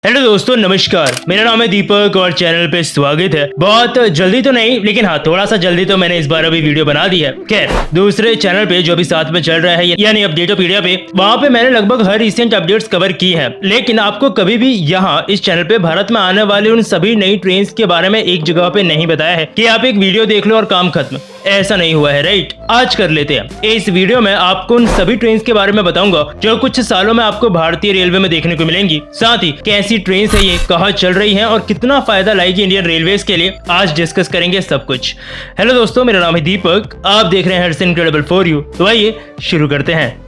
Hello दोस्तों, नमस्कार। मेरा नाम है दीपक और चैनल पे स्वागत है। बहुत जल्दी तो नहीं, लेकिन हाँ थोड़ा सा जल्दी तो मैंने इस बार अभी वीडियो बना दी है। खैर, दूसरे चैनल पे जो भी साथ में चल रहा है यानी अपडेटोपीडिया पे, वहाँ पे मैंने लगभग हर रिसेंट अपडेट्स कवर की हैं। लेकिन आपको कभी भी यहाँ इस चैनल पे भारत में आने वाले उन सभी नई ट्रेन के बारे में एक जगह पे नहीं बताया है कि आप एक वीडियो देख लो और काम खत्म। ऐसा नहीं हुआ है, राइट? आज कर लेते हैं। इस वीडियो में आपको उन सभी ट्रेन के बारे में बताऊंगा जो कुछ सालों में आपको भारतीय रेलवे में देखने को मिलेंगी। साथ ही कैसी ट्रेन है ये, कहाँ चल रही है और कितना फायदा लाएगी इंडियन रेलवेज के लिए, आज डिस्कस करेंगे सब कुछ। हेलो दोस्तों, मेरा नाम है दीपक, आप देख रहे हैं इट्स इनक्रेडिबल फॉर यू। तो आइए शुरू करते हैं।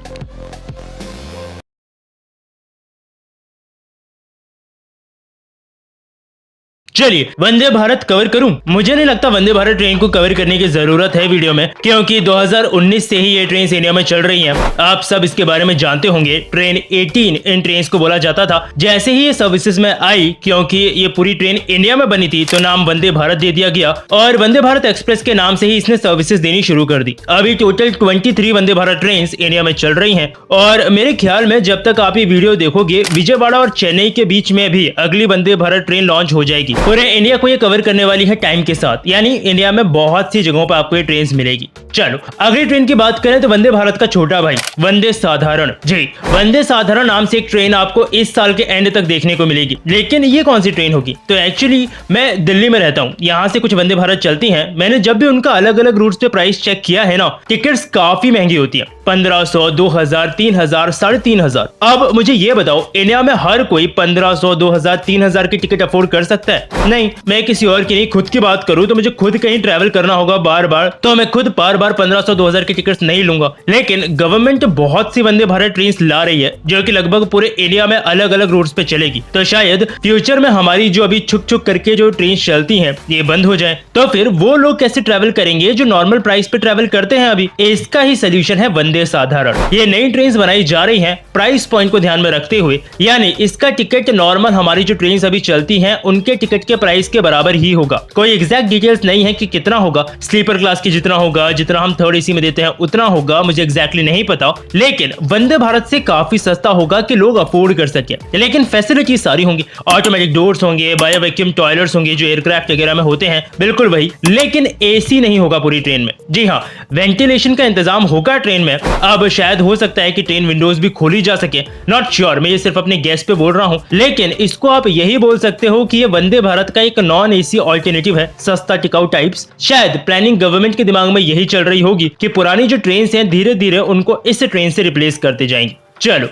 चलिए वंदे भारत कवर करूं। मुझे नहीं लगता वंदे भारत ट्रेन को कवर करने की जरूरत है वीडियो में, क्योंकि 2019 से ही ये ट्रेन इंडिया में चल रही हैं। आप सब इसके बारे में जानते होंगे। ट्रेन 18 इन ट्रेन को बोला जाता था। जैसे ही ये सर्विसेज में आई, क्योंकि ये पूरी ट्रेन इंडिया में बनी थी, तो नाम वंदे भारत दे दिया गया और वंदे भारत एक्सप्रेस के नाम से ही इसने सर्विसेज देनी शुरू कर दी। अभी total 23 Vande Bharat train India में चल रही है और मेरे ख्याल में जब तक आप ये वीडियो देखोगे, विजयवाड़ा और चेन्नई के बीच में भी अगली वंदे भारत ट्रेन लॉन्च हो जाएगी। पूरे इंडिया को ये कवर करने वाली है टाइम के साथ, यानी इंडिया में बहुत सी जगहों पर आपको ये ट्रेन मिलेगी। चलो अगली ट्रेन की बात करें तो वंदे भारत का छोटा भाई वंदे साधारण। जी, वंदे साधारण नाम से एक ट्रेन आपको इस साल के एंड तक देखने को मिलेगी। लेकिन ये कौन सी ट्रेन होगी? तो एक्चुअली मैं दिल्ली में रहता हूँ, यहाँ से कुछ वंदे भारत चलती हैं। मैंने जब भी उनका अलग अलग रूट्स पे प्राइस चेक किया है ना, टिकट्स काफी महंगी होती है। 1500, 2000, 3000, 3500। अब मुझे ये बताओ, इंडिया में हर कोई 1500, 2000, 3000 की टिकट अफोर्ड कर सकता है? नहीं, मैं किसी और की नहीं, खुद की बात करूं तो मुझे खुद कहीं ट्रैवल करना होगा बार बार, तो मैं खुद बार बार 1500, 2000 की टिकट्स नहीं लूंगा। लेकिन गवर्नमेंट बहुत सी वंदे भारत ट्रेन ला रही है जो कि लगभग पूरे इंडिया में अलग अलग रूट्स पे चलेगी। तो शायद फ्यूचर में हमारी जो अभी छुक छुक करके जो ट्रेन चलती हैं ये बंद हो जाए, तो फिर वो लोग कैसे ट्रैवल करेंगे जो नॉर्मल प्राइस पे ट्रैवल करते हैं? अभी इसका ही सोल्यूशन है वंदे साधारण। ये नई ट्रेन बनाई जा रही है प्राइस पॉइंट को ध्यान में रखते हुए, यानी इसका टिकट नॉर्मल हमारी जो ट्रेन अभी चलती हैं उनके टिकट के प्राइस के बराबर ही होगा। कोई एग्जैक्ट डिटेल्स नहीं है कि कितना होगा। स्लीपर क्लास की जितना होगा, जितना हम थर्ड एसी में देते हैं उतना होगा, मुझे एग्जैक्टली नहीं पता। लेकिन वंदे भारत से काफी सस्ता होगा कि लोग अफोर्ड कर सके। लेकिन फैसिलिटी सारी होंगी, ऑटोमेटिक डोर्स होंगे, बायो वैक्यूम टॉयलेट्स होंगे जो एयरक्राफ्ट वगैरह में होते हैं, बिल्कुल वही। लेकिन एसी नहीं होगा पूरी ट्रेन में। जी हाँ, वेंटिलेशन का इंतजाम होगा ट्रेन में। अब शायद हो सकता है कि ट्रेन विंडोज भी खोली जा सके, नॉट श्योर, मैं ये सिर्फ अपने गैस पे बोल रहा हूँ। लेकिन इसको आप यही बोल सकते हो कि ये वंदे भारत का एक नॉन एसी ऑल्टरनेटिव है, सस्ता टिकाऊ टाइप्स। शायद प्लानिंग गवर्नमेंट के दिमाग में यही चल रही होगी कि पुरानी जो ट्रेन हैं धीरे धीरे उनको इस ट्रेन से रिप्लेस करते जाएंगे। चलो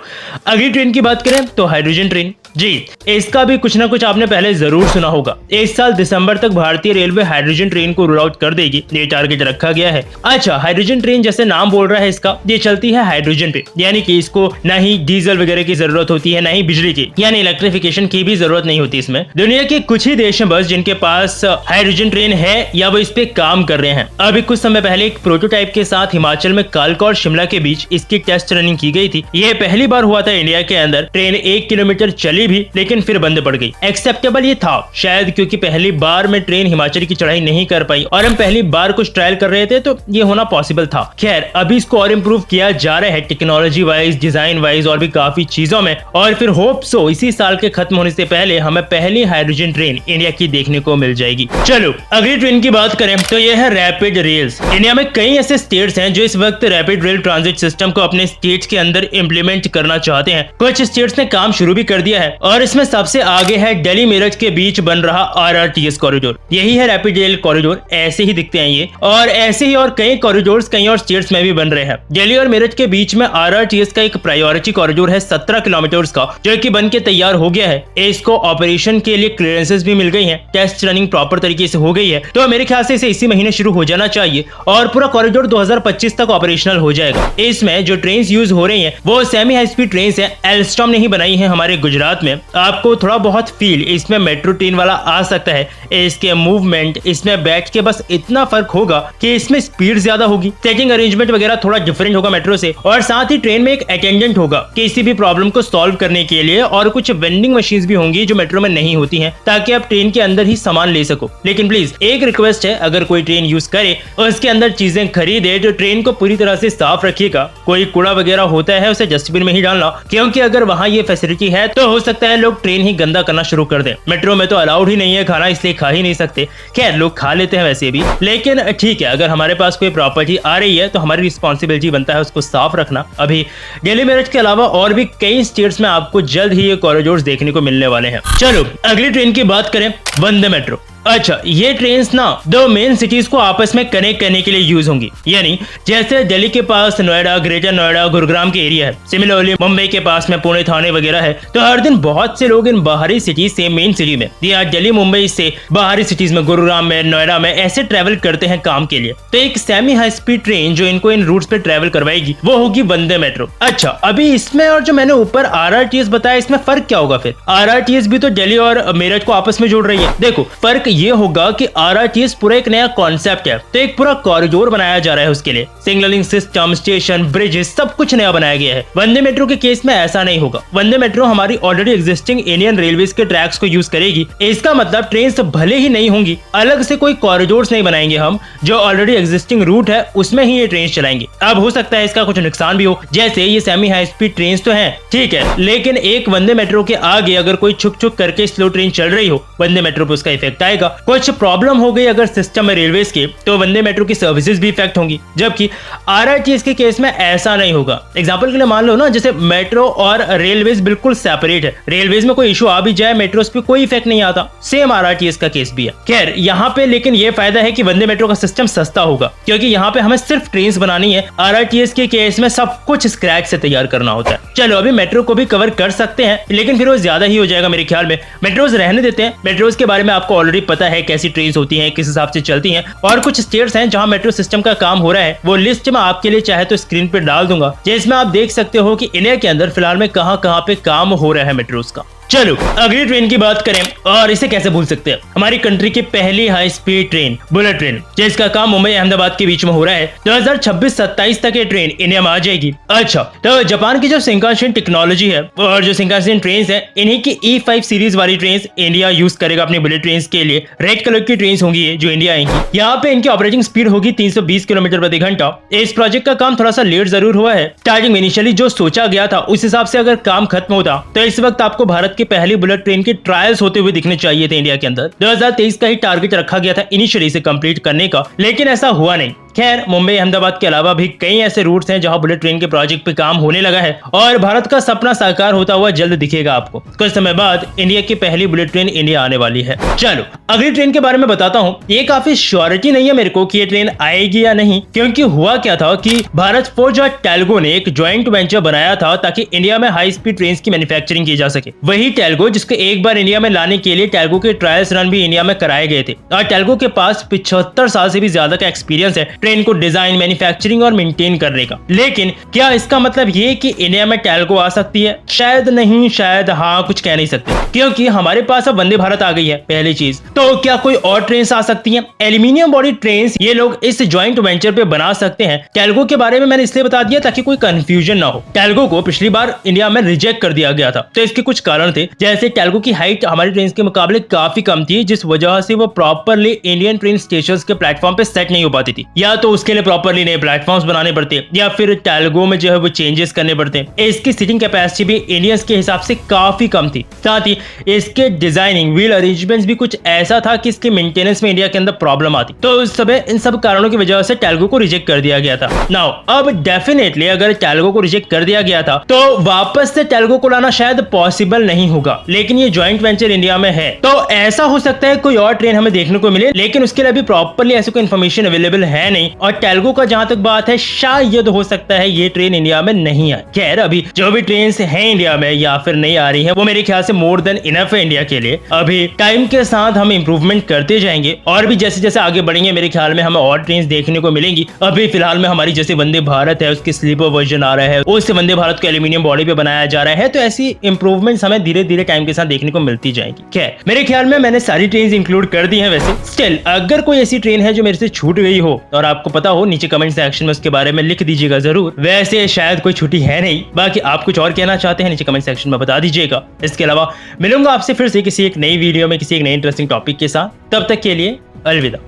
अगली ट्रेन की बात करें तो हाइड्रोजन ट्रेन। जी, इसका भी कुछ ना कुछ आपने पहले जरूर सुना होगा। इस साल दिसंबर तक भारतीय रेलवे हाइड्रोजन ट्रेन को रोल आउट कर देगी, ये टारगेट रखा गया है। अच्छा, हाइड्रोजन ट्रेन जैसे नाम बोल रहा है इसका, ये चलती है हाइड्रोजन पे, यानी कि इसको ना ही डीजल वगैरह की जरूरत होती है, ना ही बिजली की, यानी इलेक्ट्रिफिकेशन की भी जरूरत नहीं होती इसमें। दुनिया के कुछ ही देश हैं बस जिनके पास हाइड्रोजन ट्रेन है या वो इस पे काम कर रहे हैं। अभी कुछ समय पहले एक प्रोटोटाइप के साथ हिमाचल में कालका और शिमला के बीच इसकी टेस्ट रनिंग की गई थी। ये पहली बार हुआ था इंडिया के अंदर। ट्रेन 1 किलोमीटर चली भी, लेकिन फिर बंद पड़ गई। एक्सेप्टेबल ये था शायद, क्योंकि पहली बार में ट्रेन हिमाचल की चढ़ाई नहीं कर पाई और हम पहली बार कुछ ट्रायल कर रहे थे, तो ये होना पॉसिबल था। खैर, अभी इसको और इम्प्रूव किया जा रहा है टेक्नोलॉजी वाइज, डिजाइन वाइज और भी काफी चीजों में, और फिर होप सो इसी साल के खत्म होने से पहले हमें पहली हाइड्रोजन ट्रेन इंडिया की देखने को मिल जाएगी। चलो अगली ट्रेन की बात करें तो यह है रैपिड रेल्स। इंडिया में कई ऐसे स्टेट्स हैं जो इस वक्त रैपिड रेल ट्रांजिट सिस्टम को अपने स्टेट्स के अंदर इम्प्लीमेंट करना चाहते हैं। कुछ स्टेट्स ने काम शुरू भी कर दिया है और इसमें सबसे आगे है दिल्ली मेरठ के बीच बन रहा RRTS कॉरिडोर। यही है रैपिड रेल कॉरिडोर, ऐसे ही दिखते हैं ये, और ऐसे ही और कई कॉरिडोर्स कई और स्टेट्स में भी बन रहे हैं। दिल्ली और मेरठ के बीच में RRTS का एक प्रायोरिटी कॉरिडोर है 17 किलोमीटर का, जो कि बन के तैयार हो गया है। इसको ऑपरेशन के लिए क्लियरेंसेस भी मिल गई है, टेस्ट रनिंग प्रॉपर तरीके से हो गई है, तो मेरे ख्याल से इसे इसी महीने शुरू हो जाना चाहिए और पूरा कॉरिडोर 2025 तक ऑपरेशनल हो जाएगा। इसमें जो ट्रेन यूज हो रही है वो सेमी हाई स्पीड ट्रेन है, एल्स्टॉम ने ही बनाई है हमारे गुजरात में। आपको थोड़ा बहुत फील इसमें मेट्रो ट्रेन वाला आ सकता है। इसके मूवमेंट, इसमें बैठ के बस इतना फर्क होगा कि इसमें स्पीड ज्यादा होगी, सेटिंग अरेंजमेंट वगैरह थोड़ा डिफरेंट होगा मेट्रो से, और साथ ही ट्रेन में एक अटेंडेंट होगा किसी भी प्रॉब्लम को सॉल्व करने के लिए, और कुछ वेंडिंग मशीन्स भी होंगी जो मेट्रो में नहीं होती हैं, ताकि आप ट्रेन के अंदर ही सामान ले सको। लेकिन प्लीज एक रिक्वेस्ट है, अगर कोई ट्रेन यूज करे उसके अंदर चीजें खरीदे तो ट्रेन को पूरी तरह से साफ रखिएगा। कोई कूड़ा वगैरह होता है उसे डस्टबिन में ही डालना, क्योंकि अगर वहाँ ये फैसिलिटी है तो हो सकता है लोग ट्रेन ही गंदा करना शुरू कर दें। मेट्रो में तो अलाउड ही नहीं है खाना, इसलिए खा ही नहीं सकते। खैर लोग खा लेते हैं वैसे भी, लेकिन ठीक है, अगर हमारे पास कोई प्रॉपर्टी आ रही है तो हमारी रिस्पॉन्सिबिलिटी बनता है उसको साफ रखना। अभी दिल्ली मेरठ के अलावा और भी कई स्टेट्स में आपको जल्द ही ये कॉरिडोर्स देखने को मिलने वाले हैं। चलो अगली ट्रेन की बात करें, वंदे मेट्रो। अच्छा, ये ट्रेन्स ना दो मेन सिटीज को आपस में कनेक्ट करने के लिए यूज होंगी। यानी जैसे दिल्ली के पास नोएडा, ग्रेटर नोएडा, गुरुग्राम के एरिया है, सिमिलरली मुंबई के पास में पुणे, थाने वगैरह है, तो हर दिन बहुत से लोग इन बाहरी सिटीज से मेन सिटी में या दिल्ली मुंबई से बाहरी सिटीज में, गुरुग्राम में, नोएडा में ऐसे ट्रेवल करते हैं काम के लिए। तो एक सेमी हाई स्पीड ट्रेन जो इनको इन रूट्स पे ट्रेवल करवाएगी वो होगी वंदे मेट्रो। अच्छा, अभी इसमें और जो मैंने ऊपर आरआरटीएस बताया, इसमें फर्क क्या होगा? फिर आरआरटीएस भी तो दिल्ली और मेरठ को आपस में जोड़ रही है। देखो फर्क ये होगा कि आरआरटीएस पूरा एक नया कॉन्सेप्ट है, तो एक पूरा कॉरिडोर बनाया जा रहा है उसके लिए। सिग्नलिंग सिस्टम, स्टेशन, ब्रिजेस, सब कुछ नया बनाया गया है। वंदे मेट्रो के केस में ऐसा नहीं होगा। वंदे मेट्रो हमारी ऑलरेडी एग्जिस्टिंग इंडियन रेलवेज के ट्रैक्स को यूज करेगी। इसका मतलब ट्रेन भले ही नहीं होंगी, अलग से कोई कॉरिडोर्स नहीं बनाएंगे हम, जो ऑलरेडी एग्जिस्टिंग रूट है उसमें ही ये ट्रेन चलाएंगे। अब हो सकता है इसका कुछ नुकसान भी हो, जैसे ये सेमी हाई स्पीड ट्रेन तो है ठीक है, लेकिन एक वंदे मेट्रो के आगे अगर कोई छुक छुक करके स्लो ट्रेन चल रही हो, वंदे मेट्रो पे उसका इफेक्ट आएगा। कुछ प्रॉब्लम हो गई अगर सिस्टम में रेलवेज के, तो वंदे मेट्रो की सर्विसेज भी इफेक्ट होंगी, जबकि आरआरटीएस के केस में ऐसा नहीं होगा। एग्जांपल के लिए मान लो ना, जैसे मेट्रो और रेलवेज बिल्कुल सेपरेट है, रेलवेज में कोई इशू आ भी जाए मेट्रोस पे कोई इफेक्ट नहीं आता। सेम आरआरटीएस का केस भी है। खैर यहाँ पे लेकिन ये फायदा है कि वंदे मेट्रो का सिस्टम सस्ता होगा, क्योंकि यहाँ पे हमें सिर्फ ट्रेन बनानी है। आरआरटीएस के केस में सब कुछ स्क्रैच से तैयार करना होता है। चलो अभी मेट्रो को भी कवर कर सकते हैं, लेकिन फिर वो ज्यादा ही हो जाएगा मेरे ख्याल में। मेट्रोज रहने देते हैं। मेट्रोज के बारे में आपको ऑलरेडी पता है कैसी ट्रेन होती हैं, किस हिसाब से चलती हैं, और कुछ स्टेट्स हैं जहां मेट्रो सिस्टम का काम हो रहा है। वो लिस्ट मैं आपके लिए चाहे तो स्क्रीन पे डाल दूंगा, जिसमें आप देख सकते हो कि इंडिया के अंदर फिलहाल में कहां कहां पे काम हो रहा है मेट्रोज का। चलो अगली ट्रेन की बात करें, और इसे कैसे भूल सकते हैं, हमारी कंट्री की पहली high speed train bullet train, जिसका काम मुंबई अहमदाबाद के बीच में हो रहा है। 2026-27 तक ये ट्रेन इंडिया में आ जाएगी। अच्छा, तो जापान की जो शिंकानसेन टेक्नोलॉजी है और जो शिंकानसेन ट्रेन है, इन्हीं की E5 सीरीज वाली ट्रेन इंडिया यूज करेगा अपनी बुलेट ट्रेन के लिए। रेड कलर की ट्रेन होंगी ये जो इंडिया आएंगी। यहाँ पे इनकी ऑपरेटिंग स्पीड होगी 320 किलोमीटर प्रति घंटा। इस प्रोजेक्ट का काम थोड़ा सा लेट जरूर हुआ है। स्टार्टिंग में इनिशियली जो सोचा गया था उस हिसाब से अगर काम खत्म होता तो इस वक्त आपको भारत की पहली बुलेट ट्रेन के ट्रायल्स होते हुए दिखने चाहिए थे इंडिया के अंदर। 2023 का ही टारगेट रखा गया था इनिशियली इसे कंप्लीट करने का, लेकिन ऐसा हुआ नहीं। खैर मुंबई अहमदाबाद के अलावा भी कई ऐसे रूट्स हैं जहां बुलेट ट्रेन के प्रोजेक्ट पे काम होने लगा है, और भारत का सपना साकार होता हुआ जल्द दिखेगा आपको। कुछ समय बाद इंडिया की पहली बुलेट ट्रेन इंडिया आने वाली है। चलो अगली ट्रेन के बारे में बताता हूँ। ये काफी श्योरिटी नहीं है मेरे को कि ये ट्रेन आएगी या नहीं, क्योंकि हुआ क्या था कि भारत फोर्ज और टेल्गो ने एक ज्वाइंट वेंचर बनाया था ताकि इंडिया में हाई स्पीड ट्रेन की मैन्युफैक्चरिंग की जा सके। वही टेल्गो जिसको एक बार इंडिया में लाने के लिए टेल्गो के ट्रायल्स रन भी इंडिया में कराए गए थे, और टेल्गो के पास 75 साल से भी ज्यादा का एक्सपीरियंस है ट्रेन को डिजाइन, मैन्युफैक्चरिंग और मेंटेन करने का। लेकिन क्या इसका मतलब ये कि इंडिया में टेल्गो आ सकती है? शायद नहीं, शायद हाँ, कुछ कह नहीं सकते, क्योंकि हमारे पास अब वंदे भारत आ गई है पहली चीज। तो क्या कोई और ट्रेन आ सकती हैं? एल्यूमिनियम बॉडी ट्रेन ये लोग इस ज्वाइंट वेंचर पे बना सकते हैं। टेल्गो के बारे में मैंने इसलिए बता दिया ताकि कोई कंफ्यूजन ना हो। टेल्गो को पिछली बार इंडिया में रिजेक्ट कर दिया गया था, तो इसके कुछ कारण थे। जैसे टेल्गो की हाइट हमारी ट्रेन के मुकाबले काफी कम थी, जिस वजह से वो प्रॉपरली इंडियन ट्रेन स्टेशन के प्लेटफॉर्म पे सेट नहीं हो पाती थी, या तो उसके लिए प्रॉपरली नए प्लेटफॉर्म्स बनाने पड़ते, या फिर टेल्गो में जो है वो चेंजेस करने पड़ते। इसकी सीटिंग कैपेसिटी भी इंडियंस के हिसाब से काफी कम थी। साथ ही इसके डिजाइनिंग, व्हील अरेंजमेंट्स भी कुछ ऐसा था कि इसके मेंटेनेंस में इंडिया के अंदर प्रॉब्लम आती। तो इन सब कारणों की वजह से टेल्गो को रिजेक्ट कर दिया गया था। नाउ अब डेफिनेटली अगर टेल्गो को रिजेक्ट कर दिया गया था तो वापस से टेल्गो को लाना शायद पॉसिबल नहीं होगा, लेकिन ये ज्वाइंट वेंचर इंडिया में है, तो ऐसा हो सकता है कोई और ट्रेन हमें देखने को मिले, लेकिन उसके लिए अभी प्रॉपरली ऐसी कोई इन्फॉर्मेशन अवेलेबल है नहीं। और टेल्गो का जहां तक बात है, शायद हो सकता है ये ट्रेन इंडिया में नहीं आए। खैर अभी जो भी ट्रेन हैं इंडिया में या फिर नहीं आ रही हैं, वो मेरे ख्याल से मोर देन इनफ है इंडिया के लिए। अभी टाइम के साथ हम इंप्रूवमेंट करते जाएंगे, और भी जैसे जैसे आगे बढ़ेंगे मेरे ख्याल में हमें और ट्रेन देखने को मिलेंगी। अभी फिलहाल में हमारी जैसे वंदे भारत है उसकी स्लीपर वर्जन आ रहा है, उस वंदे भारत को एल्यूमिनियम बॉडी पे बनाया जा रहा है, तो ऐसी इंप्रूवमेंट्स हमें धीरे धीरे टाइम के साथ देखने को मिलती जाएंगी। खैर मेरे ख्याल में मैंने सारी ट्रेन इंक्लूड कर दी है। वैसे स्टिल अगर कोई ऐसी ट्रेन है जो मेरे से छूट गई हो और आपको पता हो, नीचे कमेंट सेक्शन में उसके बारे में लिख दीजिएगा जरूर। वैसे शायद कोई छुट्टी है नहीं, बाकी आप कुछ और कहना चाहते हैं नीचे कमेंट सेक्शन में बता दीजिएगा। इसके अलावा मिलूंगा आपसे फिर से किसी एक नई वीडियो में किसी एक नई इंटरेस्टिंग टॉपिक के साथ। तब तक के लिए अलविदा।